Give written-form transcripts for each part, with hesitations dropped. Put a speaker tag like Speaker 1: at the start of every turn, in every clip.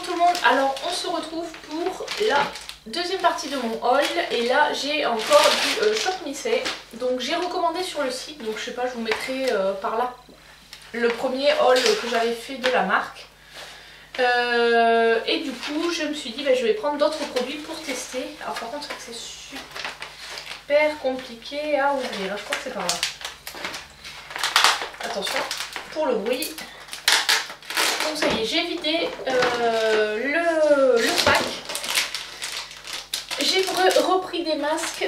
Speaker 1: tout le monde, alors on se retrouve pour la deuxième partie de mon haul et là j'ai encore du Shop Missey. Donc j'ai recommandé sur le site, donc je sais pas, je vous mettrai par là le premier haul que j'avais fait de la marque. Et du coup je me suis dit je vais prendre d'autres produits pour tester. Alors par contre c'est super compliqué à ouvrir, je crois que c'est par là. Attention pour le bruit. Donc ça y est, j'ai vidé le sac. J'ai repris des masques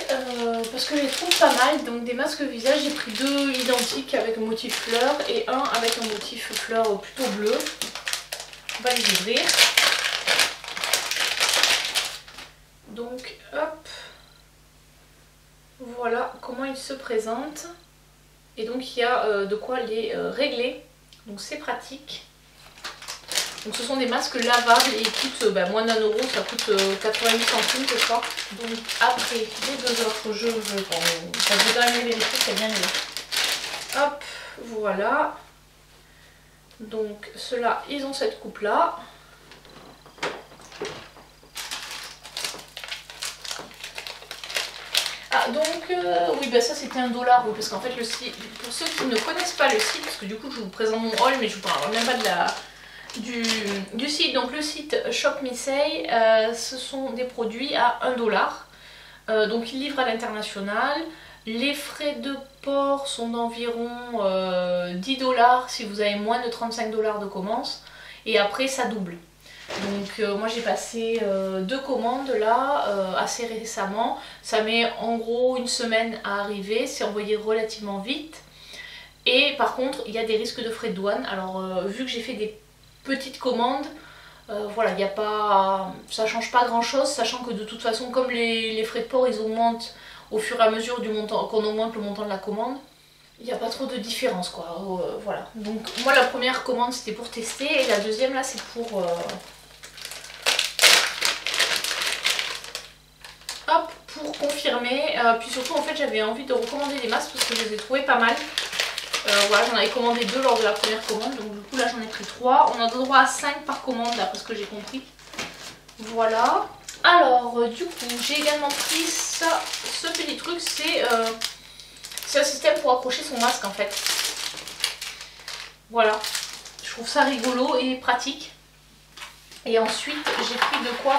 Speaker 1: parce que je les trouve pas mal. Donc des masques visage, j'ai pris deux identiques avec un motif fleur et un avec un motif fleur plutôt bleu. On va les ouvrir. Donc hop, voilà comment ils se présentent. Et donc il y a de quoi les régler. Donc c'est pratique. Donc ce sont des masques lavables et ils coûtent moins d'1 euro, ça coûte 88 centimes je crois. Donc après les deux offres, je vais quand même les vérifier, c'est bien mieux. Hop, voilà. Donc ceux-là, ils ont cette coupe là. Ah donc oui ça c'était $1 oui, parce qu'en fait le site, pour ceux qui ne connaissent pas le site, parce que du coup je vous présente mon haul mais je vous parle même pas de du site. Donc le site Shop Missey, ce sont des produits à $1. Donc ils livrent à l'international. Les frais de port sont d'environ $10 si vous avez moins de $35 de commande. Et après ça double. Donc moi j'ai passé 2 commandes là assez récemment. Ça met en gros une semaine à arriver, c'est envoyé relativement vite. Et par contre il y a des risques de frais de douane. Alors vu que j'ai fait des petites commandes, voilà, y a pas, ça change pas grand chose, sachant que de toute façon comme les frais de port ils augmentent au fur et à mesure du montant qu'on augmente le montant de la commande, il n'y a pas trop de différence quoi. Voilà, donc moi la première commande c'était pour tester et la deuxième là c'est pour hop, pour confirmer. Puis surtout en fait j'avais envie de recommander des masques parce que je les ai trouvés pas mal. Voilà, j'en avais commandé 2 lors de la première commande, donc du coup là j'en ai pris 3. On a droit à 5 par commande d'après ce que j'ai compris. Voilà. Alors du coup j'ai également pris ça, ce petit truc, c'est un système pour accrocher son masque en fait. Voilà, je trouve ça rigolo et pratique. Et ensuite j'ai pris de quoi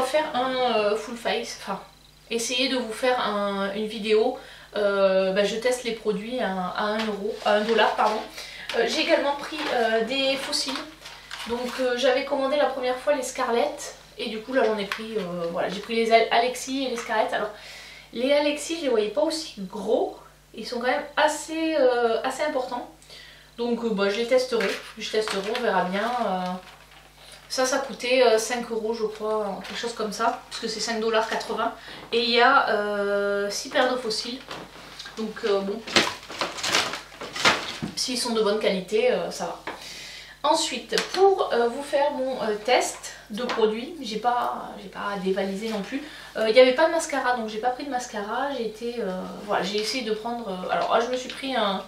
Speaker 1: faire un full face, enfin essayer de vous faire une vidéo. Je teste les produits à $1 pardon. J'ai également pris des fossiles. Donc j'avais commandé la première fois les Scarlett et du coup là j'en ai pris, voilà, j'ai pris les Alexis et les Scarlett. Alors les Alexis je les voyais pas aussi gros, ils sont quand même assez importants. Donc je les testerai, on verra bien. Ça coûtait 5 € je crois, quelque chose comme ça, puisque c'est $5,80. Et il y a 6 paires de fossiles. Donc bon, s'ils sont de bonne qualité, ça va. Ensuite, pour vous faire mon test de produit, j'ai pas dévalisé non plus. Il n'y avait pas de mascara, donc j'ai pas pris de mascara. Voilà, j'ai essayé de prendre. Alors, je me suis pris un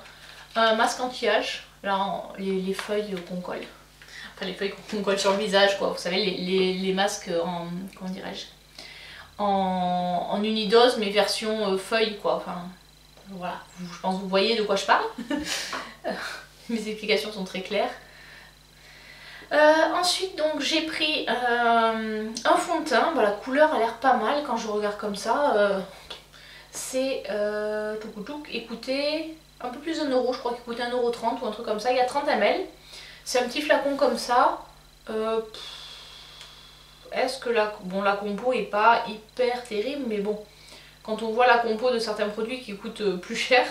Speaker 1: masque anti-âge, là, les feuilles qu'on colle. Les feuilles qu'on colle sur le visage quoi, vous savez les masques en, comment dirais-je, en unidose mais version feuille quoi, enfin voilà, je pense que vous voyez de quoi je parle. Mes explications sont très claires. Ensuite donc j'ai pris un fond de teint, la couleur a l'air pas mal quand je regarde comme ça. C'est écoutez, un peu plus d'1 €, je crois qu'il coûtait 1,30 € ou un truc comme ça, il y a 30 ml. C'est un petit flacon comme ça. Est-ce que la compo est pas hyper terrible, mais bon, quand on voit la compo de certains produits qui coûtent plus cher.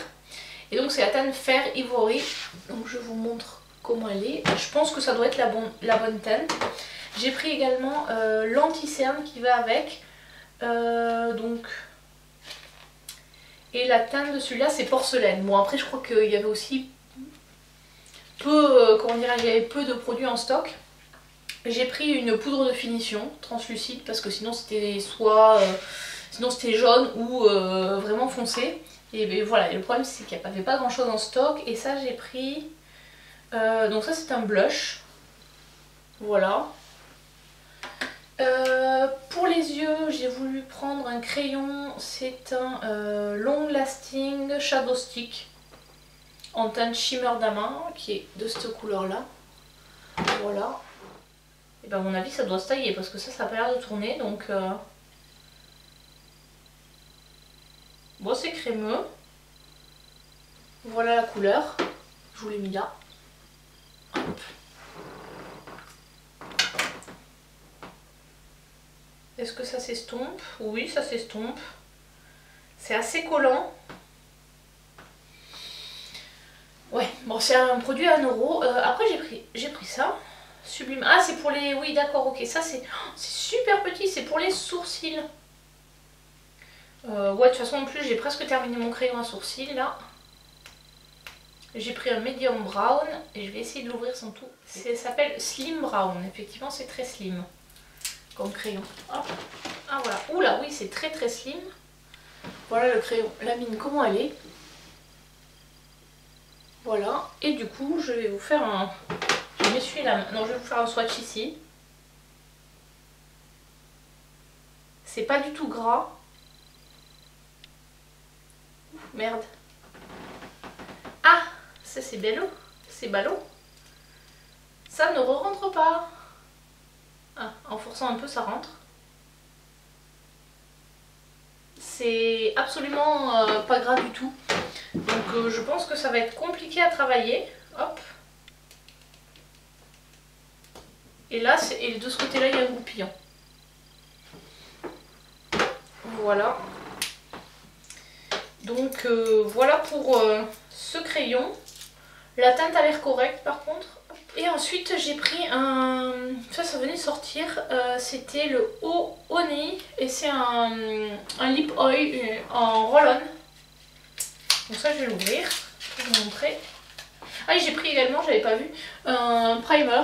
Speaker 1: Et donc c'est la teinte Fair Ivory. Donc je vous montre comment elle est. Je pense que ça doit être la bonne teinte. J'ai pris également l'anti-cerne qui va avec. Et la teinte de celui-là c'est porcelaine. Bon après je crois qu'il y avait aussi il y avait peu de produits en stock. J'ai pris une poudre de finition translucide parce que sinon c'était jaune ou vraiment foncé. Et voilà, et le problème c'est qu'il n'y avait pas grand chose en stock. Et ça j'ai pris, donc ça c'est un blush. Voilà. Pour les yeux, j'ai voulu prendre un crayon, c'est un Long Lasting Shadow Stick en teinte Shimmer Dama qui est de cette couleur là. Voilà. Et ben à mon avis ça doit se tailler parce que ça a pas l'air de tourner donc bon c'est crémeux. Voilà la couleur, je vous l'ai mis là. Hop. Est-ce que ça s'estompe? Oui, ça s'estompe. C'est assez collant. Ouais, bon, c'est un produit à 1 €. Après, j'ai pris ça. Sublime. Ah, c'est pour les... Oui, d'accord, ok. Ça, c'est super petit. C'est pour les sourcils. Ouais, de toute façon, en plus, j'ai presque terminé mon crayon à sourcils, là. J'ai pris un medium brown. Et je vais essayer de l'ouvrir sans tout. Ça s'appelle Slim Brown. Effectivement, c'est très slim. Comme crayon. Hop. Ah voilà. Oula, oui, c'est très très slim. Voilà le crayon. La mine, comment elle est. Voilà. Et du coup, je vais vous faire un... Je m'essuie la main. Non, je vais vous faire un swatch ici. C'est pas du tout gras. Ouf, merde. Ah, ça c'est ballot. C'est ballot. Ça ne re-rentre pas. Ah, en forçant un peu, ça rentre. C'est absolument pas gras du tout. Donc je pense que ça va être compliqué à travailler. Hop. Et là, et de ce côté-là, il y a un goupillon. Voilà. Donc voilà pour ce crayon. La teinte a l'air correcte par contre. Et ensuite j'ai pris un... Ça venait de sortir. C'était le Eau Honey. Et c'est un lip oil en roll-on. Donc ça je vais l'ouvrir. Je vais vous montrer. Ah et j'ai pris également, j'avais pas vu, un primer.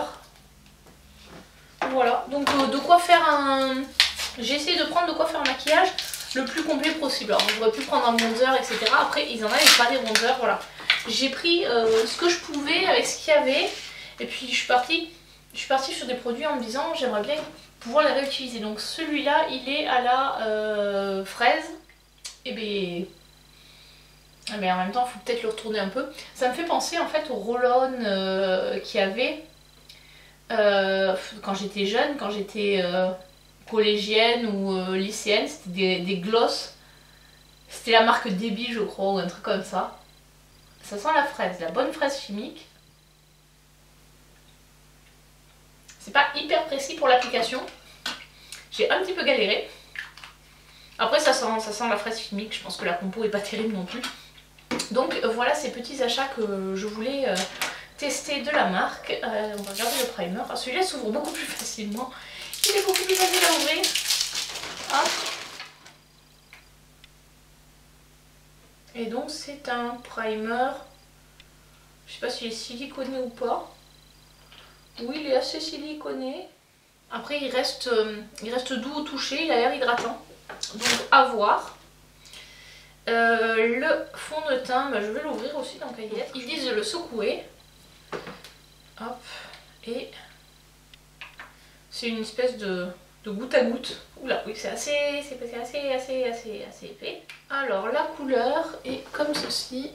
Speaker 1: Voilà. Donc de quoi faire un... J'ai essayé de prendre de quoi faire un maquillage le plus complet possible. Alors j'aurais pu prendre un bronzer, etc. Après ils en avaient pas des bronzers, voilà. J'ai pris ce que je pouvais avec ce qu'il y avait. Et puis je suis partie sur des produits en me disant j'aimerais bien pouvoir les réutiliser. Donc celui-là il est à la fraise. Et bien en même temps il faut peut-être le retourner un peu. Ça me fait penser en fait au roll-on qu'il y avait quand j'étais jeune, quand j'étais collégienne ou lycéenne. C'était des gloss. C'était la marque Debbie je crois ou un truc comme ça. Ça sent la fraise, la bonne fraise chimique. C'est pas hyper précis pour l'application. J'ai un petit peu galéré. Après ça sent la fraise chimique. Je pense que la compo est pas terrible non plus. Donc voilà ces petits achats que je voulais tester de la marque. On va regarder le primer. Ah, celui-là s'ouvre beaucoup plus facilement. Il est beaucoup plus facile à ouvrir. Hop. Et donc c'est un primer. Je sais pas s'il est siliconé ou pas. Oui, il est assez siliconé. Après, il reste doux au toucher, il a l'air hydratant. Donc, à voir. Le fond de teint, je vais l'ouvrir aussi dans le cahier. Ils disent de le secouer. Hop. Et c'est une espèce de goutte à goutte. Oula, oui, c'est assez épais. Alors, la couleur est comme ceci.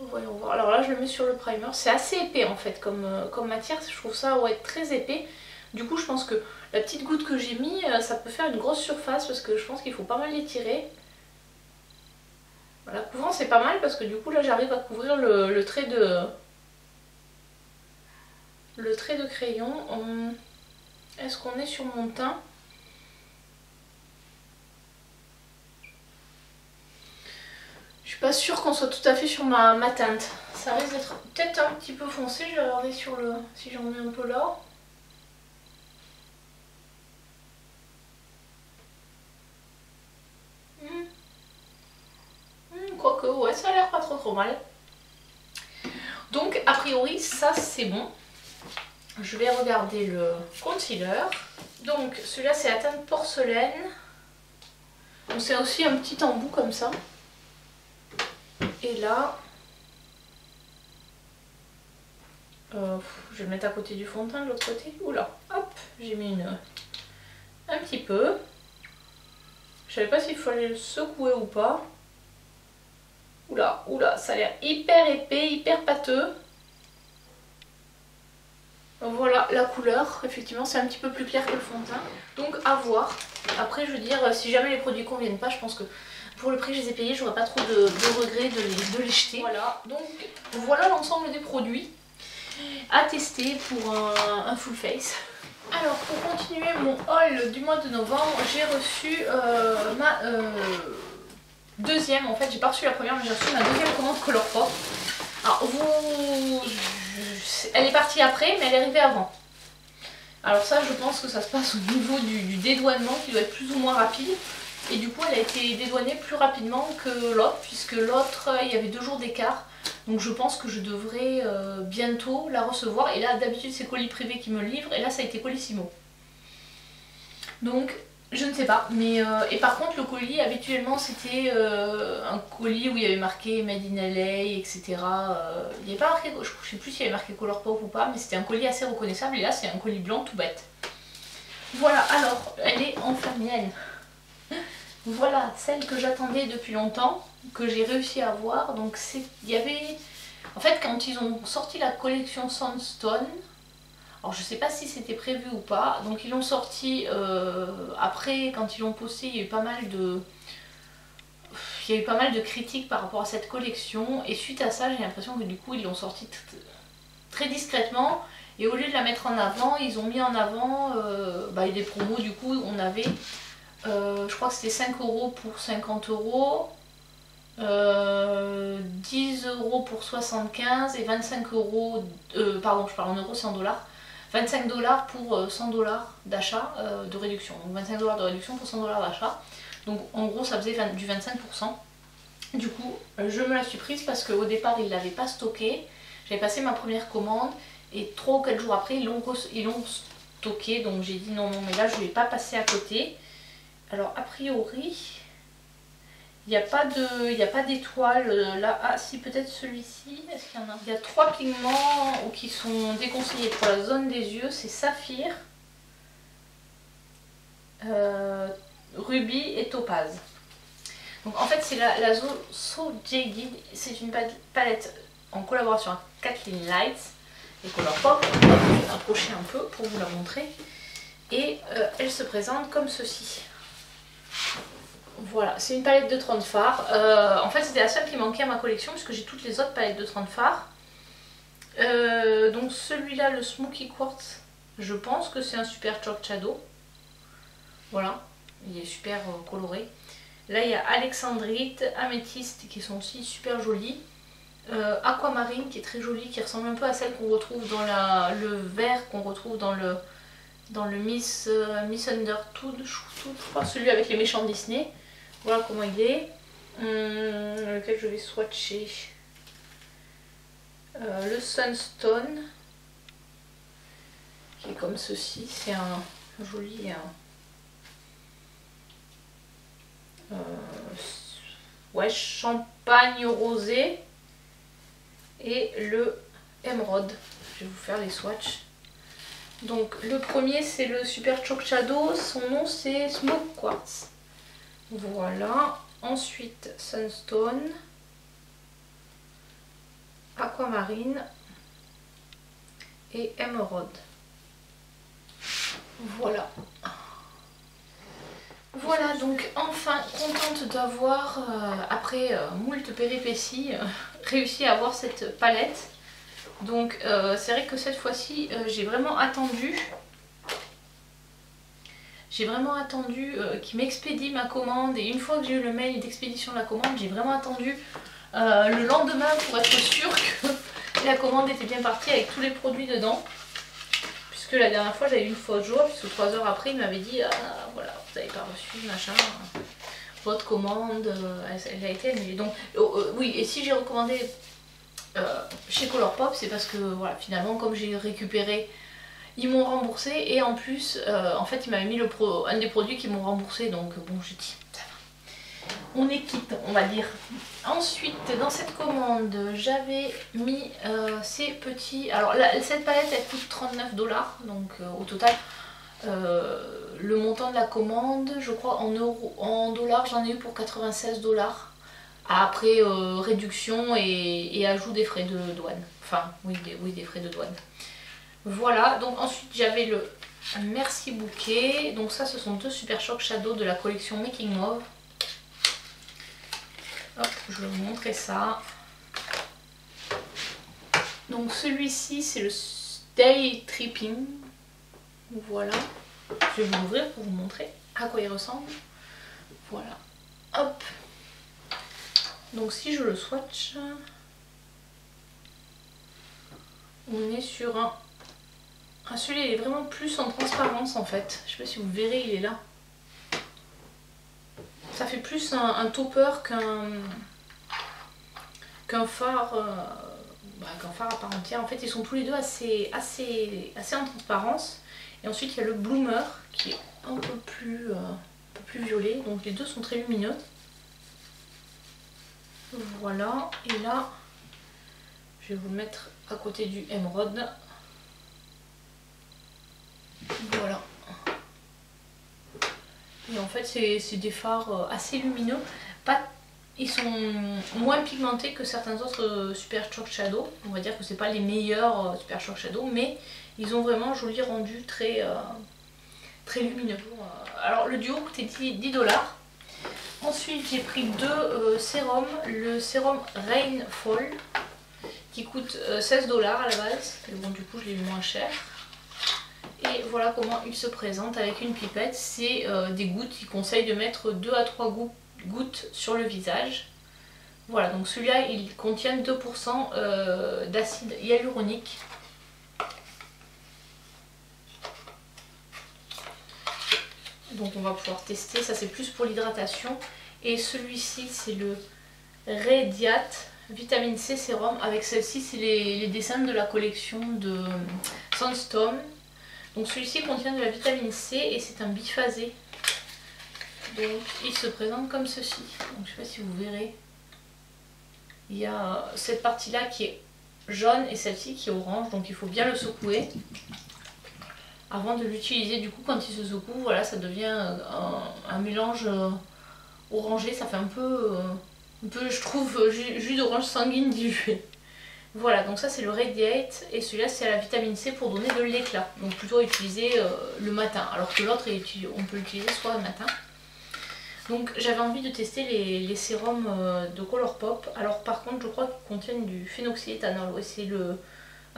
Speaker 1: Voyons voir. Alors là je le mets sur le primer. C'est assez épais en fait comme matière. Je trouve ça ouais, très épais. Du coup je pense que la petite goutte que j'ai mis ça peut faire une grosse surface parce que je pense qu'il faut pas mal l'étirer. Voilà, couvrant c'est pas mal parce que du coup là j'arrive à couvrir le trait de crayon. Est-ce qu'on est sur mon teint? Je suis pas sûre qu'on soit tout à fait sur ma teinte. Ça risque d'être peut-être un petit peu foncé. Je vais regarder sur si j'en mets un peu là. Quoique, ouais, ça a l'air pas trop mal. Donc, a priori, ça c'est bon. Je vais regarder le concealer. Donc, celui-là c'est la teinte porcelaine. Donc, c'est aussi un petit embout comme ça. Et là, Je vais le mettre à côté du fond de teint de l'autre côté. Oula, hop, j'ai mis un petit peu. Je savais pas s'il fallait le secouer ou pas. Oula, oula, ça a l'air hyper épais, hyper pâteux. Voilà la couleur, effectivement c'est un petit peu plus clair que le fond de teint. Donc à voir. Après je veux dire, si jamais les produits conviennent pas, je pense que pour le prix que je les ai payés, j'aurais pas trop de regrets de les jeter. Voilà, donc voilà l'ensemble des produits à tester pour un full face. Alors pour continuer mon haul du mois de novembre, j'ai reçu ma deuxième, en fait j'ai pas reçu la première mais j'ai reçu ma deuxième commande Colourpop. Alors elle est partie après mais elle est arrivée avant. Alors ça je pense que ça se passe au niveau du dédouanement qui doit être plus ou moins rapide. Et du coup elle a été dédouanée plus rapidement que l'autre puisque l'autre il y avait 2 jours d'écart. Donc je pense que je devrais bientôt la recevoir. Et là d'habitude c'est colis privé qui me le livre et là ça a été Colissimo. Donc je ne sais pas. Mais et par contre le colis habituellement c'était un colis où il y avait marqué Made in LA, etc. Il n'y avait pas marqué, je ne sais plus s'il y avait marqué Colourpop ou pas, mais c'était un colis assez reconnaissable. Et là c'est un colis blanc tout bête. Voilà, alors elle est enfin mienne. Voilà celle que j'attendais depuis longtemps, que j'ai réussi à avoir. Donc il y avait, en fait quand ils ont sorti la collection Sunstone, alors je sais pas si c'était prévu ou pas, donc ils l'ont sorti après, quand ils l'ont posté, il y a eu pas mal de critiques par rapport à cette collection, et suite à ça j'ai l'impression que du coup ils l'ont sorti très discrètement, et au lieu de la mettre en avant, ils ont mis en avant des promos. Du coup on avait je crois que c'était 5 € pour 50 €, 10 € pour 75 et 25 €, pardon je parle en euros, c'est en dollars, 25 $ pour 100 $ d'achat de réduction. Donc 25 $ de réduction pour 100 $ d'achat. Donc en gros ça faisait du 25%. Du coup je me la suis prise parce qu'au départ ils ne l'avaient pas stocké. J'avais passé ma première commande et 3 ou 4 jours après ils l'ont stocké. Donc j'ai dit non mais là je ne vais pas passer à côté. Alors a priori, il n'y a pas d'étoile là. Ah si, peut-être celui-ci, est-ce qu'il y en a? Il y a 3 pigments qui sont déconseillés pour la zone des yeux, c'est saphir, rubis et topaz. Donc en fait c'est la So Jaded, c'est une palette en collaboration avec Kathleen Lights et Colourpop. Je vais m'approcher un peu pour vous la montrer. Et elle se présente comme ceci. Voilà, c'est une palette de 30 fards. En fait c'était la seule qui manquait à ma collection puisque j'ai toutes les autres palettes de 30 fards. Donc celui-là, le Smoky Quartz, je pense que c'est un super chalk shadow. Voilà, il est super coloré. Là il y a Alexandrite, Améthyste qui sont aussi super jolies. Aquamarine qui est très jolie, qui ressemble un peu à celle qu'on retrouve dans le vert qu'on retrouve dans le Miss Undertood, je crois, celui avec les méchants Disney. Voilà comment il est. Lequel je vais swatcher. Le Sunstone, qui est comme ceci. C'est un joli... ouais, champagne rosé. Et le émeraude. Je vais vous faire les swatchs. Donc le premier c'est le Super Chalk Shadow, son nom c'est Smoke Quartz. Voilà, ensuite Sunstone, Aquamarine et Émeraude. Voilà. Voilà, donc enfin contente d'avoir, après moult péripéties, réussi à avoir cette palette. Donc c'est vrai que cette fois-ci j'ai vraiment attendu qu'il m'expédie ma commande, et une fois que j'ai eu le mail d'expédition de la commande, j'ai vraiment attendu le lendemain pour être sûre que la commande était bien partie avec tous les produits dedans. Puisque la dernière fois j'avais eu une fausse joie, puisque 3 heures après il m'avait dit voilà, vous n'avez pas reçu machin, votre commande elle a été annulée. Donc oui, et si j'ai recommandé chez Colourpop, c'est parce que voilà, finalement comme j'ai récupéré, ils m'ont remboursé, et en plus en fait ils m'avaient mis un des produits qu'ils m'ont remboursé, donc bon j'ai dit ça va. on est quitte, on va dire. Ensuite, dans cette commande, j'avais mis ces petits... Alors cette palette, elle coûte 39 $, donc au total, le montant de la commande, je crois en dollars, j'en ai eu pour 96 $. Après réduction et ajout des frais de douane. Enfin, oui, des frais de douane. Voilà, donc ensuite j'avais le Merci Bouquet. Donc ça, ce sont deux Super Shock Shadow de la collection Making Mauve. Hop, je vais vous montrer ça. Donc celui-ci, c'est le Day Tripping. Voilà. Je vais vous l'ouvrir pour vous montrer à quoi il ressemble. Voilà. Hop. Donc si je le swatch, on est sur un... Ah, celui-là il est vraiment plus en transparence en fait. Je sais pas si vous verrez, il est là. Ça fait plus un topper qu'un phare, qu'un phare à part entière. En fait ils sont tous les deux assez en transparence. Et ensuite il y a le Bloomer qui est un peu plus violet. Donc les deux sont très lumineux. Voilà, et là, je vais vous le mettre à côté du Émeraude. Voilà. Et en fait, c'est des phares assez lumineux. Ils sont moins pigmentés que certains autres Super Shock Shadow. On va dire que c'est pas les meilleurs Super Shock Shadow, mais ils ont vraiment un joli rendu très lumineux. Alors le duo coûtait 10 $. Ensuite j'ai pris deux sérums, le sérum Rainfall qui coûte 16 $ à la base, mais bon du coup je l'ai eu moins cher. Et voilà comment il se présente avec une pipette, c'est des gouttes, il conseille de mettre 2 à 3 gouttes sur le visage. Voilà, donc celui-là il contient 2% d'acide hyaluronique. Donc on va pouvoir tester, ça c'est plus pour l'hydratation. Et celui-ci c'est le Radiat Vitamine C Sérum. Avec celle-ci c'est les dessins de la collection de Sunstorm. Donc celui-ci contient de la vitamine C et c'est un biphasé. Donc il se présente comme ceci. Donc je ne sais pas si vous verrez. Il y a cette partie-là qui est jaune et celle-ci qui est orange. Donc il faut bien le secouer avant de l'utiliser. Du coup quand il se secoue, voilà, ça devient un mélange orangé. Ça fait un peu je trouve, jus d'orange sanguine dilué. Voilà, donc ça c'est le Radiate et celui-là c'est à la vitamine C pour donner de l'éclat. Donc plutôt à utiliser le matin, alors que l'autre on peut l'utiliser soit le matin. Donc j'avais envie de tester les sérums de Colourpop. Alors par contre je crois qu'ils contiennent du phénoxyéthanol, ouais, c'est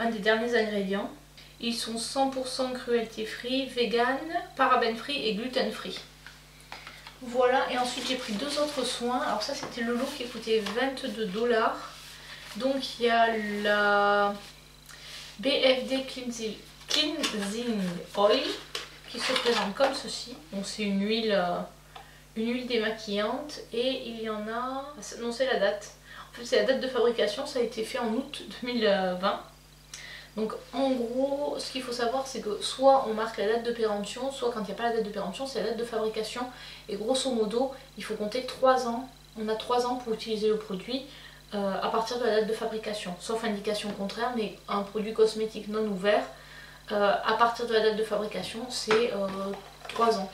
Speaker 1: un des derniers ingrédients. Ils sont 100% cruelty free, vegan, paraben free et gluten free. Voilà, et ensuite j'ai pris deux autres soins. Alors ça c'était le lot qui coûtait 22 $. Donc il y a la BFD Cleansing Oil qui se présente comme ceci. Donc c'est une huile démaquillante et il y en a... Non, c'est la date. En fait c'est la date de fabrication, ça a été fait en août 2020. Donc en gros, ce qu'il faut savoir c'est que soit on marque la date de péremption, soit quand il n'y a pas la date de péremption, c'est la date de fabrication. Et grosso modo, il faut compter 3 ans. On a 3 ans pour utiliser le produit à partir de la date de fabrication. Sauf indication contraire, mais un produit cosmétique non ouvert, à partir de la date de fabrication, c'est 3 ans.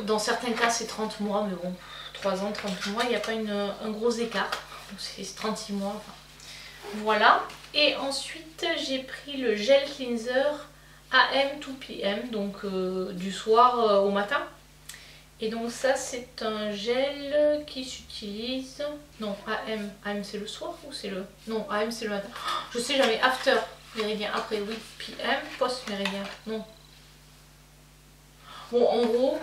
Speaker 1: Dans certains cas c'est 30 mois, mais bon, 3 ans, 30 mois, il n'y a pas un gros écart. C'est 36 mois, enfin. Voilà, et ensuite j'ai pris le gel cleanser AM to PM, donc du soir au matin. Et donc ça c'est un gel qui s'utilise... Non, AM c'est le soir ou c'est le... Non, AM c'est le matin. Je sais jamais, after méridien, après oui, PM, post méridien, non. Bon en gros,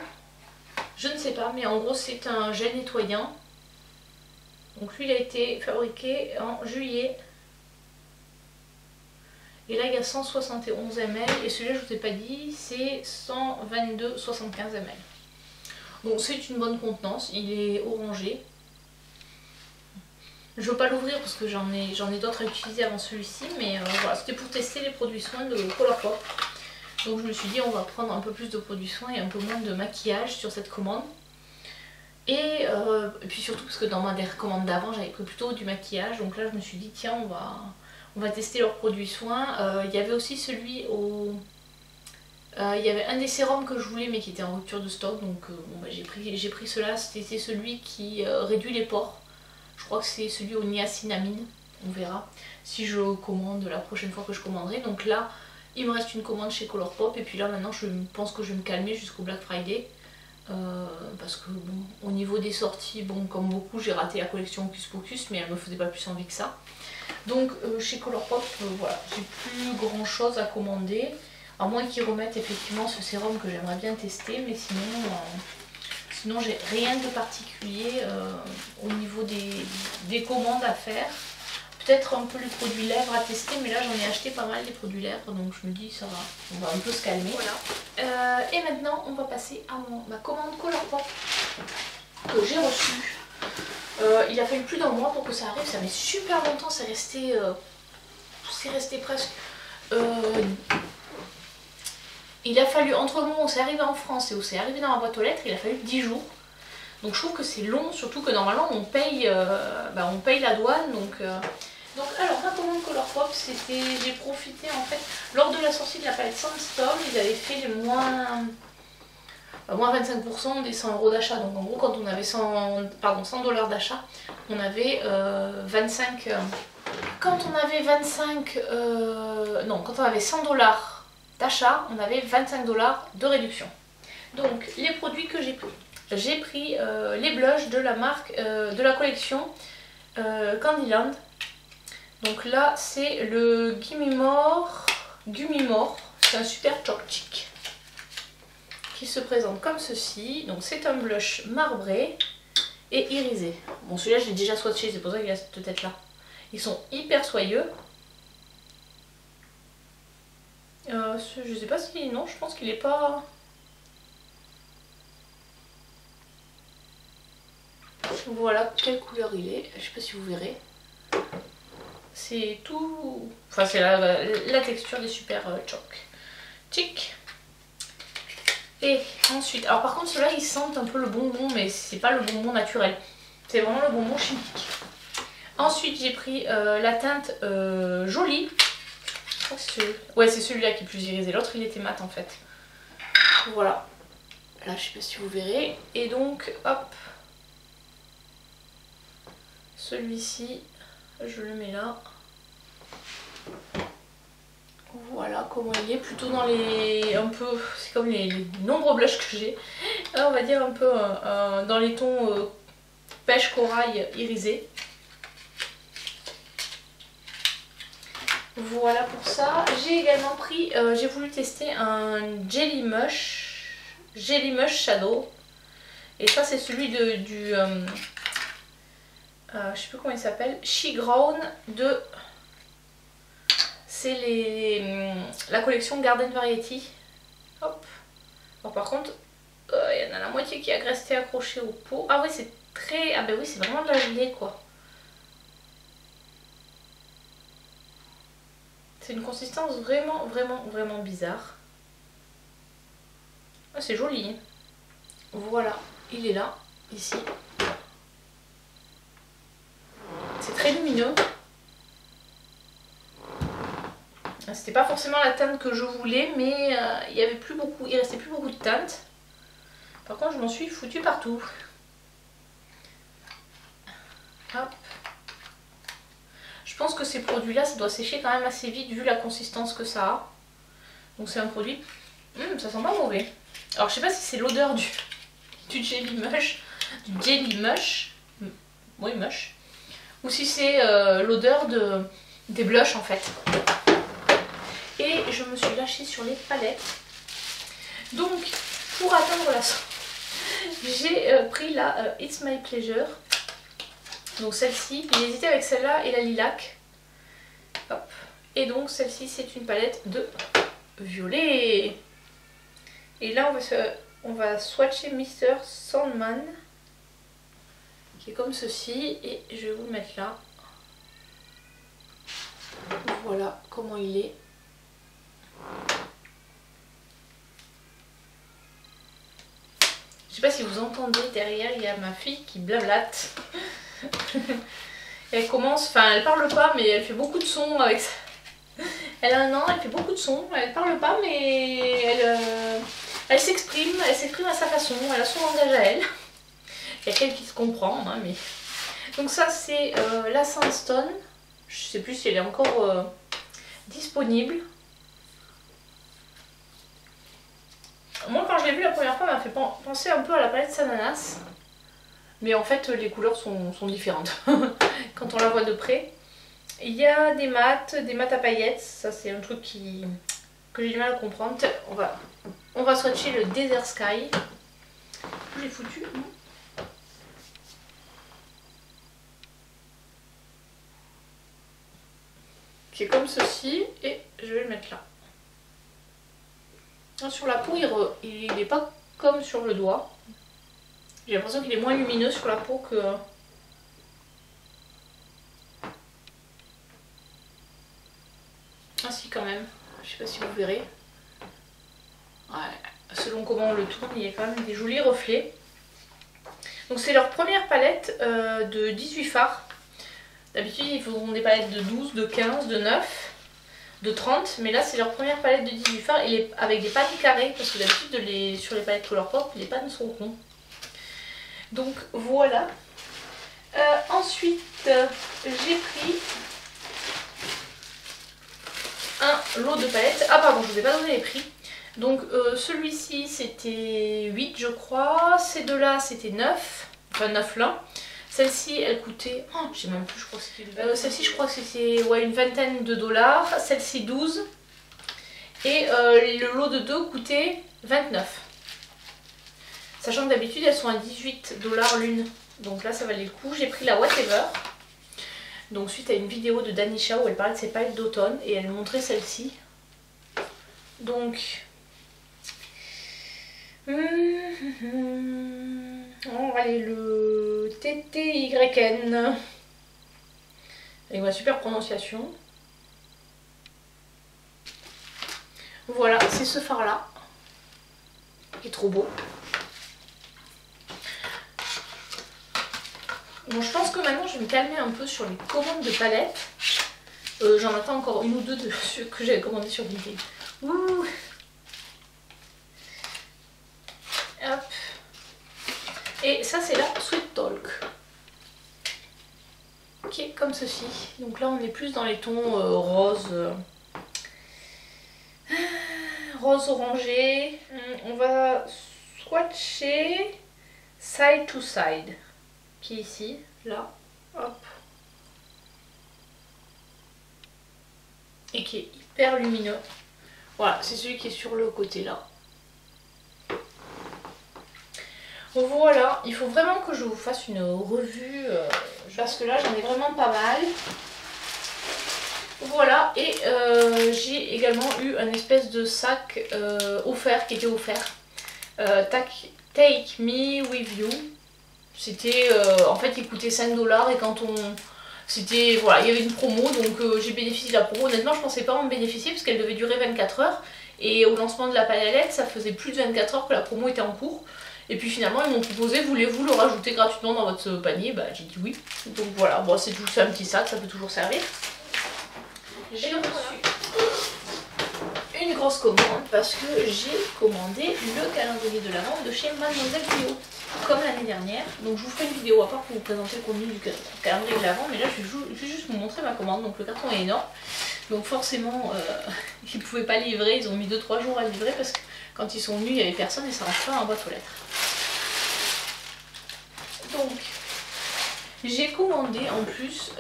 Speaker 1: je ne sais pas, mais en gros c'est un gel nettoyant. Donc lui il a été fabriqué en juillet. Et là il y a 171 ml et celui-là je ne vous ai pas dit c'est 122,75 ml. Donc c'est une bonne contenance, il est orangé. Je ne veux pas l'ouvrir parce que j'en ai d'autres à utiliser avant celui-ci, mais voilà, c'était pour tester les produits soins de Colourpop. Donc je me suis dit on va prendre un peu plus de produits soins et un peu moins de maquillage sur cette commande. Et puis surtout parce que dans ma commande d'avant j'avais pris plutôt du maquillage, donc là je me suis dit tiens on va tester leurs produits soins. Il y avait aussi celui au... il y avait un des sérums que je voulais mais qui était en rupture de stock, donc bon, bah, j'ai pris cela. C'était celui qui réduit les pores. Je crois que c'est celui au niacinamide, on verra si je commande la prochaine fois que je commanderai. Donc là il me reste une commande chez Colourpop et puis là maintenant je pense que je vais me calmer jusqu'au Black Friday. Parce que bon, au niveau des sorties, bon, comme beaucoup, j'ai raté la collection Hocus Pocus, mais elle me faisait pas plus envie que ça. Donc chez Colourpop, voilà, j'ai plus grand chose à commander, à moins qu'ils remettent effectivement ce sérum que j'aimerais bien tester, mais sinon j'ai rien de particulier au niveau des commandes à faire. Peut-être un peu les produits lèvres à tester, mais là j'en ai acheté pas mal des produits lèvres, donc je me dis ça va, on va un peu se calmer. Voilà. Et maintenant on va passer à ma commande Colourpop que j'ai reçue. Il a fallu plus d'un mois pour que ça arrive, ça met super longtemps, c'est resté presque... il a fallu, entre le moment où c'est arrivé en France et où c'est arrivé dans ma boîte aux lettres, il a fallu 10 jours. Donc je trouve que c'est long, surtout que normalement on paye la douane, donc alors ma commande Colourpop, c'était, j'ai profité en fait, lors de la sortie de la palette Sandstorm, ils avaient fait les moins 25% des 100 € d'achat. Donc en gros quand on avait 100 $ d'achat, on avait 25... quand on avait 25... non, quand on avait 100 $ d'achat, on avait 25 $ de réduction. Donc les produits que j'ai pris, les blushs de la marque, de la collection Candyland. Donc là c'est le Gimme More, c'est un super chopstick qui se présente comme ceci. Donc c'est un blush marbré et irisé. Bon celui-là je l'ai déjà swatché, c'est pour ça qu'il a cette tête là. Ils sont hyper soyeux. Je sais pas si... non, je pense qu'il est pas... Voilà quelle couleur il est, je sais pas si vous verrez. C'est tout... enfin c'est la texture des super chocs. Chic. Et ensuite, alors par contre ceux-là ils sentent un peu le bonbon, mais c'est pas le bonbon naturel. C'est vraiment le bonbon chimique. Ensuite j'ai pris la teinte Jolie. Je crois que c'est celui-là qui est plus irisé, l'autre il était mat en fait. Voilà. Là je sais pas si vous verrez. Et donc hop. Celui-ci, je le mets là. Voilà comment il est, plutôt dans les... un peu... c'est comme les nombreux blushs que j'ai. On va dire un peu dans les tons pêche corail irisé. Voilà pour ça. J'ai également pris, j'ai voulu tester un Jelly Mush Shadow. Et ça c'est celui du... je sais plus comment il s'appelle, She Grown de... c'est la collection Garden Variety. Hop. Alors par contre, il y en a la moitié qui a resté accrochée au pot. Ah oui, c'est très... ah ben oui, c'est vraiment de la gelée quoi. C'est une consistance vraiment bizarre. Ah, c'est joli. Voilà, il est là, ici. C'est très lumineux. C'était pas forcément la teinte que je voulais, mais il restait plus beaucoup de teinte. Par contre, je m'en suis foutue partout. Hop. Je pense que ces produits-là, ça doit sécher quand même assez vite vu la consistance que ça a. Donc c'est un produit... ça sent pas mauvais. Alors je sais pas si c'est l'odeur du Jelly Mush. Oui, Mush. Ou si c'est l'odeur des blushs en fait. Et je me suis lâchée sur les palettes. Donc pour atteindre la sortie, j'ai pris la It's My Pleasure. Donc celle-ci, j'ai hésité avec celle-là et la lilac. Hop. Et donc celle-ci c'est une palette de violet. Et là on va swatcher Mr. Sandman, qui est comme ceci. Et je vais vous le mettre là. Voilà comment il est. Je sais pas si vous entendez derrière, il y a ma fille qui blablate. Elle commence, enfin elle parle pas mais elle fait beaucoup de sons avec ça. Elle a 1 an, elle fait beaucoup de sons, elle parle pas mais elle s'exprime à sa façon, elle a son langage à elle. Il y a qu'elle qui se comprend, hein, mais... Donc ça c'est la Sandstone, je sais plus si elle est encore disponible. Moi quand je l'ai vue la première fois, elle m'a fait penser un peu à la palette Sananas. Mais en fait les couleurs sont différentes quand on la voit de près. Il y a des mats à paillettes, ça c'est un truc que j'ai du mal à comprendre. On va swatcher le Desert Sky. Je l'ai foutu. Qui est comme ceci et je vais le mettre là. Sur la peau il n'est pas comme sur le doigt. J'ai l'impression qu'il est moins lumineux sur la peau que... Ah si quand même, je sais pas si vous verrez. Ouais, selon comment on le tourne, il y a quand même des jolis reflets. Donc c'est leur première palette de 18 fards. D'habitude ils font des palettes de 12, de 15, de 9, de 30. Mais là c'est leur première palette de 18 fards avec des pannes carrées. Parce que d'habitude sur les palettes Colourpop, les pannes sont ronds. Donc voilà. Ensuite j'ai pris un lot de palettes. Ah pardon, je vous ai pas donné les prix. Donc celui-ci c'était 8 je crois. Ces deux-là c'était 9. Enfin 9 là. Celle-ci elle coûtait... Oh, je sais même plus, je crois que c'était... celle-ci je crois que c'était une vingtaine de dollars. Celle-ci 12. Et le lot de 2 coûtait 29. Sachant que d'habitude elles sont à 18 $ l'une. Donc là ça valait le coup. J'ai pris la Whatever. Donc suite à une vidéo de Danisha où elle parlait de ses palettes d'automne et elle montrait celle-ci. Donc... on va aller le TTYN. Avec ma super prononciation. Voilà, c'est ce fard là. Qui est trop beau. Bon, je pense que maintenant je vais me calmer un peu sur les commandes de palettes. J'en attends encore une ou deux de ceux que j'avais commandé sur Vinted. Ouh. Hop. Et ça c'est la Sweet Talk. Qui est comme ceci. Donc là on est plus dans les tons rose. Rose orangé. On va swatcher Side to Side. Qui est ici, là, hop. Et qui est hyper lumineux. Voilà, c'est celui qui est sur le côté là. Voilà, il faut vraiment que je vous fasse une revue parce que là j'en ai vraiment pas mal. Voilà, et j'ai également eu un espèce de sac offert, qui était offert. Take Me With You. C'était, en fait il coûtait 5 $ et quand on... C'était, voilà, il y avait une promo donc j'ai bénéficié de la promo. Honnêtement je pensais pas en bénéficier parce qu'elle devait durer 24 heures. Et au lancement de la palette ça faisait plus de 24 heures que la promo était en cours. Et puis finalement ils m'ont proposé, voulez-vous le rajouter gratuitement dans votre panier? Bah j'ai dit oui. Donc voilà, bon c'est juste un petit sac, ça peut toujours servir. J'ai reçu une grosse commande parce que j'ai commandé le calendrier de l'Avent de chez Mademoiselle Cléo, comme l'année dernière. Donc je vous ferai une vidéo à part pour vous présenter le contenu du calendrier de l'Avent, mais là je vais juste vous montrer ma commande. Donc le carton est énorme, donc forcément ils ne pouvaient pas livrer, ils ont mis 2-3 jours à livrer parce que quand ils sont venus il n'y avait personne et ça rentre pas en boîte aux lettres. Donc j'ai commandé en plus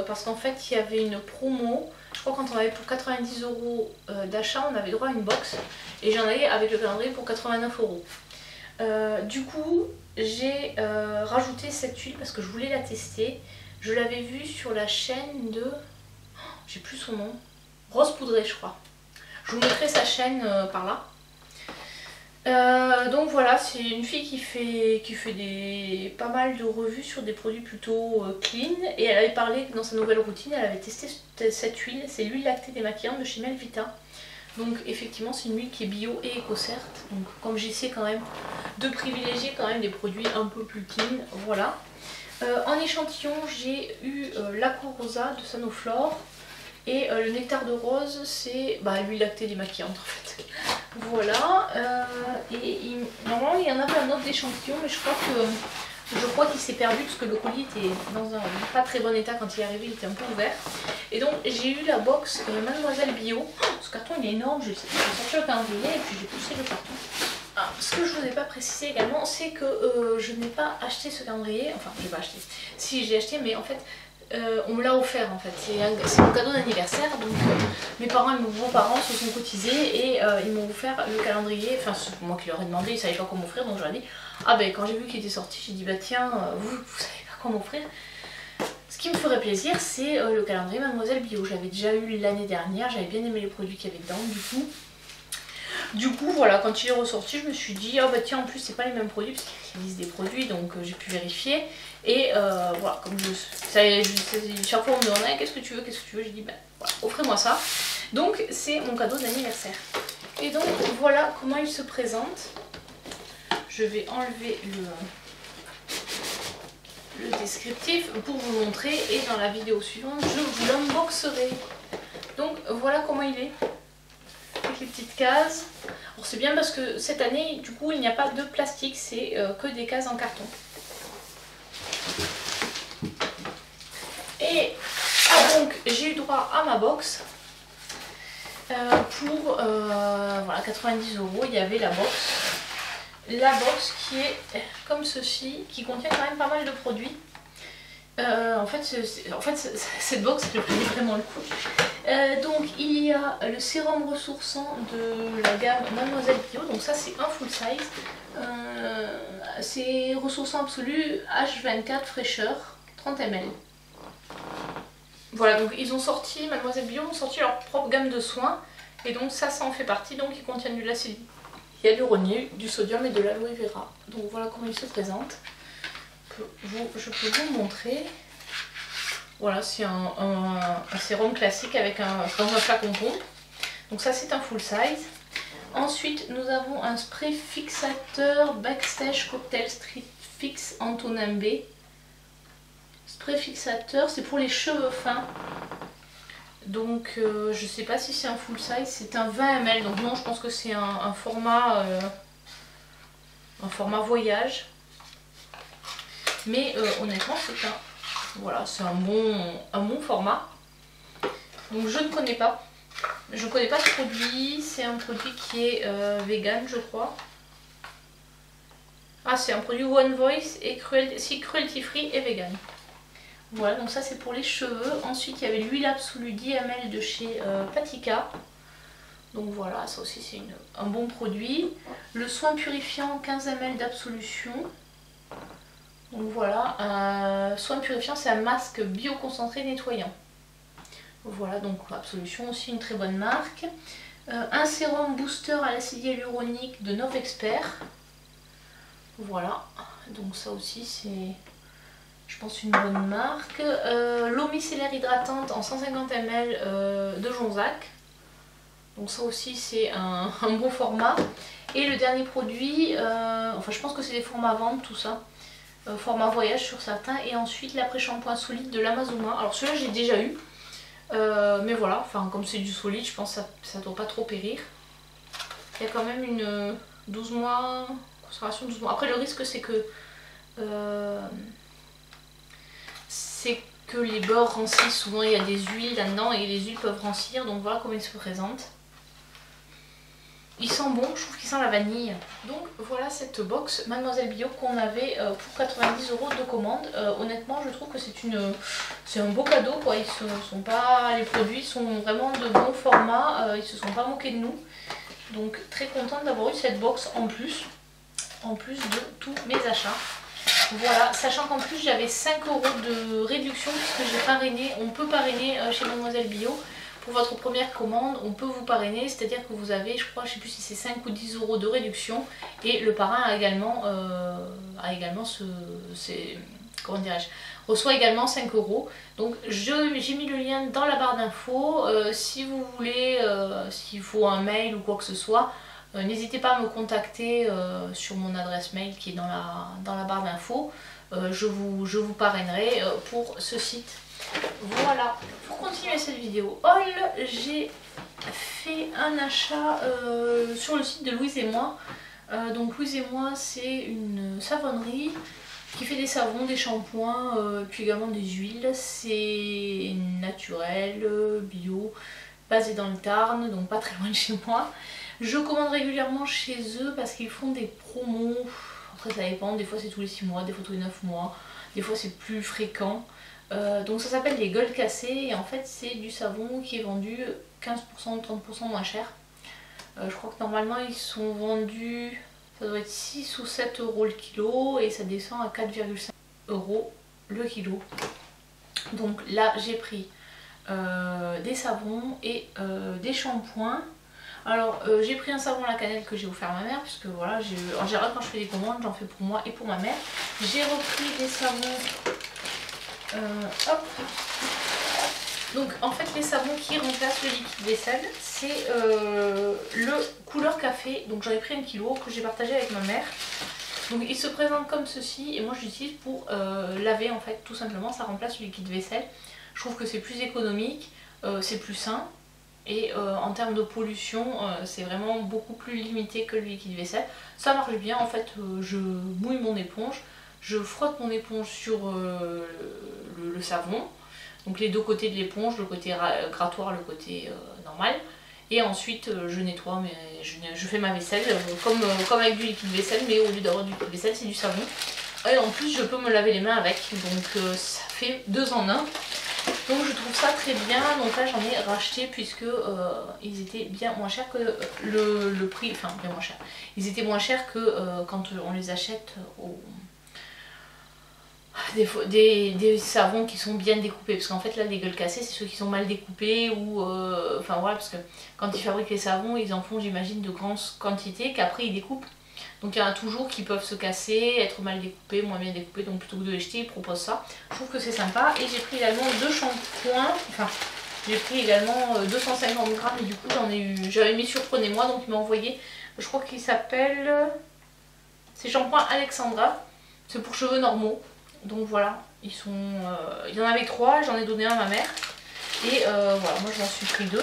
Speaker 1: parce qu'en fait il y avait une promo. Je crois quand on avait pour 90 € d'achat, on avait droit à une box. Et j'en avais avec le calendrier pour 89 €. Du coup, j'ai rajouté cette huile parce que je voulais la tester. Je l'avais vue sur la chaîne de... Oh, j'ai plus son nom. Rose Poudrée, je crois. Je vous mettrai sa chaîne par là. Donc voilà, c'est une fille qui fait pas mal de revues sur des produits plutôt clean. Et elle avait parlé que dans sa nouvelle routine, elle avait testé cette huile. C'est l'huile lactée démaquillante de chez Melvita. Donc effectivement c'est une huile qui est bio et éco-cert. Donc comme j'essaie quand même de privilégier quand même des produits un peu plus clean, voilà. En échantillon j'ai eu l'Aqua Rosa de Sanoflore. Et le nectar de rose, c'est l'huile lactée démaquillante en fait. Voilà. Normalement il y en avait un autre d'échantillon, mais je crois qu'il s'est perdu parce que le colis était dans un pas très bon état quand il est arrivé, il était un peu ouvert. Et donc j'ai eu la box Mademoiselle Bio. Ce carton il est énorme, j'ai sorti le calendrier et puis j'ai poussé le carton. Ah, ce que je vous ai pas précisé également, c'est que je n'ai pas acheté ce calendrier. Enfin, je l'ai pas acheté. Si, j'ai acheté, mais en fait, on me l'a offert en fait. C'est mon cadeau d'anniversaire. Donc mes parents et mes beaux-parents se sont cotisés et ils m'ont offert le calendrier. Enfin, c'est moi qui leur ai demandé, ils savaient pas quoi m'offrir, donc je leur ai dit ah ben quand j'ai vu qu'il était sorti, j'ai dit bah tiens, vous savez pas quoi m'offrir. Ce qui me ferait plaisir, c'est le calendrier Mademoiselle Bio. J'avais déjà eu l'année dernière, j'avais bien aimé les produits qu'il y avait dedans, du coup voilà, quand il est ressorti, je me suis dit ah bah tiens, en plus c'est pas les mêmes produits parce qu'ils lisent des produits, donc j'ai pu vérifier. Et voilà, comme chaque fois on me demandait qu'est-ce que tu veux, j'ai dit bah voilà, offrez-moi ça. Donc c'est mon cadeau d'anniversaire. Et donc voilà comment il se présente. Je vais enlever le descriptif pour vous montrer et dans la vidéo suivante je vous l'unboxerai. Donc voilà comment il est. Avec les petites cases. Alors c'est bien parce que cette année du coup il n'y a pas de plastique, c'est que des cases en carton. Et donc j'ai eu droit à ma box pour voilà, 90 €. Il y avait la box. La box qui est comme ceci, qui contient quand même pas mal de produits. En fait, cette box, je prenais vraiment le coup. Donc il y a le sérum ressourçant de la gamme Mademoiselle Bio. Donc ça c'est un full size. C'est ressourçant absolu H24 fraîcheur 30 ml. Voilà, donc ils ont sorti, Mademoiselle Bio ont sorti leur propre gamme de soins. Et donc ça en fait partie. Donc ils contiennent de l'acide hyaluronique, du sodium et de l'aloe vera. Donc voilà comment il se présente. Je peux vous montrer. Voilà, c'est un sérum classique avec dans un flacon pompe. Donc ça c'est un full size. Ensuite nous avons un spray fixateur Backstage Cocktail Street Fix Antonin B. Spray fixateur, c'est pour les cheveux fins. Donc je sais pas si c'est un full size, c'est un 20 ml. Donc non, je pense que c'est un format voyage. Mais honnêtement c'est un bon format. Donc je ne connais pas. Je ne connais pas ce produit. C'est un produit qui est vegan je crois. Ah, c'est un produit One Voice et cruelty free et vegan. Voilà, donc ça c'est pour les cheveux. Ensuite il y avait l'huile absolue 10 ml de chez Patika. Donc voilà, ça aussi c'est un bon produit. Le soin purifiant 15 ml d'absolution. Donc voilà, soin purifiant, c'est un masque bioconcentré nettoyant. Voilà, donc Absolution aussi une très bonne marque. Un sérum booster à l'acide hyaluronique de Novexpert. Voilà, donc ça aussi c'est, je pense, une bonne marque. L'eau micellaire hydratante en 150 ml de Jonzac. Donc ça aussi c'est un bon format. Et le dernier produit, enfin je pense que c'est des formats à vente tout ça. Format voyage sur certains. Et ensuite l'après-shampoing solide de l'Amazuma. Alors celui-là j'ai déjà eu. Mais voilà, enfin comme c'est du solide, je pense que ça ne doit pas trop périr. Il y a quand même une 12 mois, conservation 12 mois. Après le risque c'est que les beurres rancissent. Souvent il y a des huiles là-dedans et les huiles peuvent rancir. Donc voilà comment il se présente. Il sent bon, je trouve qu'il sent la vanille. Donc voilà cette box Mademoiselle Bio qu'on avait pour 90 € de commande. Honnêtement je trouve que c'est un beau cadeau quoi. Les produits sont vraiment de bon format, ils se sont pas moqués de nous. Donc très contente d'avoir eu cette box en plus de tous mes achats. Voilà, sachant qu'en plus j'avais 5 € de réduction puisque j'ai parrainé, on peut parrainer chez Mademoiselle Bio. Pour votre première commande, on peut vous parrainer, c'est-à-dire que vous avez, je crois, je sais plus si c'est 5 ou 10 € de réduction. Et le parrain a également comment dirais-je, reçoit également 5 €. Donc j'ai mis le lien dans la barre d'infos. Si vous voulez, s'il faut un mail ou quoi que ce soit, n'hésitez pas à me contacter sur mon adresse mail qui est dans la barre d'infos. Je vous parrainerai pour ce site. Voilà, pour continuer cette vidéo haul, j'ai fait un achat sur le site de Louise et moi. Donc Louise et moi, c'est une savonnerie qui fait des savons, des shampoings, puis également des huiles. C'est naturel, bio, basé dans le Tarn, donc pas très loin de chez moi. Je commande régulièrement chez eux parce qu'ils font des promos. Après ça dépend, des fois c'est tous les 6 mois, des fois tous les 9 mois, des fois c'est plus fréquent. Donc ça s'appelle les gueules cassées et en fait c'est du savon qui est vendu 15% ou 30% moins cher. Je crois que normalement ils sont vendus, ça doit être 6 ou 7 € le kilo et ça descend à 4,5 € le kilo. Donc là j'ai pris des savons et des shampoings. Alors j'ai pris un savon à la cannelle que j'ai offert à ma mère puisque voilà, en général quand je fais des commandes j'en fais pour moi et pour ma mère. J'ai repris des savons, hop. Donc en fait les savons qui remplacent le liquide vaisselle c'est le couleur café. Donc j'en ai pris 1 kg que j'ai partagé avec ma mère. Donc il se présente comme ceci et moi je l'utilise pour laver en fait tout simplement. Ça remplace le liquide vaisselle. Je trouve que c'est plus économique, c'est plus sain. Et en termes de pollution, c'est vraiment beaucoup plus limité que le liquide vaisselle. Ça marche bien en fait, je mouille mon éponge, je frotte mon éponge sur le savon. Donc les deux côtés de l'éponge, le côté grattoir, le côté normal. Et ensuite je nettoie, mais je fais ma vaisselle comme avec du liquide vaisselle, mais au lieu d'avoir du liquide vaisselle c'est du savon. Et en plus je peux me laver les mains avec, donc ça fait 2 en 1. Donc je trouve ça très bien, donc là j'en ai racheté puisque ils étaient bien moins chers que le prix, enfin bien moins chers. Ils étaient moins chers que quand on les achète au... des savons qui sont bien découpés, parce qu'en fait là les gueules cassées c'est ceux qui sont mal découpés ou enfin voilà, parce que quand ils fabriquent les savons ils en font j'imagine de grandes quantités qu'après ils découpent. Donc il y en a toujours qui peuvent se casser, être mal découpés, moins bien découpés, donc plutôt que de les jeter, ils proposent ça. Je trouve que c'est sympa. Et j'ai pris également 2 shampoings, enfin j'ai pris également 250 g et du coup j'avais mis surprenez-moi, donc il m'a envoyé, je crois qu'il s'appelle, c'est shampoing Alexandra, c'est pour cheveux normaux. Donc voilà, il y en avait 3, j'en ai donné un à ma mère. Et voilà, moi j'en suis pris 2.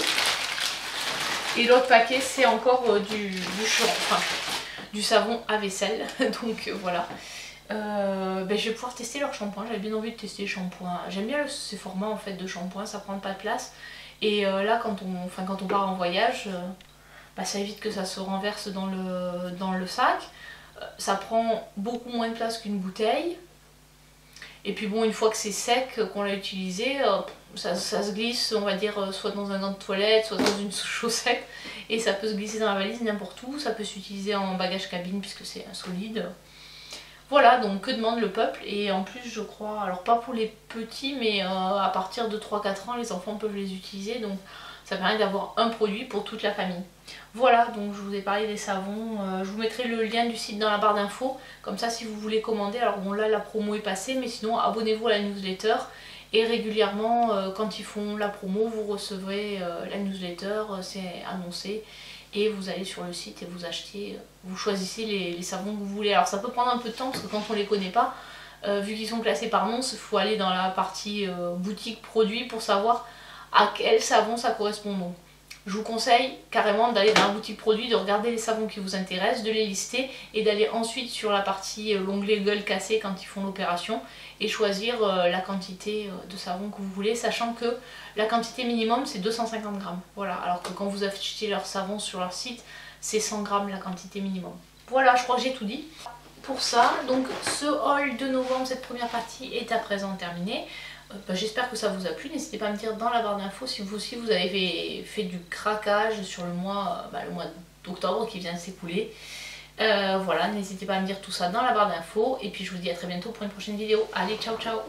Speaker 1: Et l'autre paquet c'est encore du savon à vaisselle. Donc voilà. Je vais pouvoir tester leur shampoing. J'avais bien envie de tester les shampoings. J'aime bien ces formats en fait de shampoing, ça prend pas de place. Et là quand on part en voyage, ça évite que ça se renverse dans le sac. Ça prend beaucoup moins de place qu'une bouteille. Et puis bon, une fois que c'est sec, qu'on l'a utilisé, ça se glisse, on va dire, soit dans un gant de toilette, soit dans une chaussette. Et ça peut se glisser dans la valise n'importe où. Ça peut s'utiliser en bagage cabine puisque c'est un solide. Voilà, donc que demande le peuple. Et en plus je crois, alors pas pour les petits, mais à partir de 3-4 ans, les enfants peuvent les utiliser. Donc ça permet d'avoir un produit pour toute la famille. Voilà, donc je vous ai parlé des savons. Je vous mettrai le lien du site dans la barre d'infos. Comme ça, si vous voulez commander, alors bon là la promo est passée, mais sinon abonnez-vous à la newsletter. Et régulièrement, quand ils font la promo, vous recevrez la newsletter, c'est annoncé. Et vous allez sur le site et vous achetez, vous choisissez les savons que vous voulez. Alors ça peut prendre un peu de temps parce que quand on les connaît pas, vu qu'ils sont classés par nom, il faut aller dans la partie boutique produit pour savoir à quel savon ça correspond. Donc, je vous conseille carrément d'aller dans la boutique produit, de regarder les savons qui vous intéressent, de les lister et d'aller ensuite sur la partie l'onglet gueule cassée quand ils font l'opération et choisir la quantité de savon que vous voulez, sachant que la quantité minimum c'est 250 grammes. Voilà, alors que quand vous achetez leur savon sur leur site, c'est 100 grammes la quantité minimum. Voilà, je crois que j'ai tout dit pour ça. Donc ce haul de novembre, cette première partie est à présent terminée. J'espère que ça vous a plu. N'hésitez pas à me dire dans la barre d'infos si vous aussi vous avez fait du craquage sur le mois d'octobre qui vient de s'écouler. Voilà, n'hésitez pas à me dire tout ça dans la barre d'infos. Et puis je vous dis à très bientôt pour une prochaine vidéo. Allez, ciao ciao!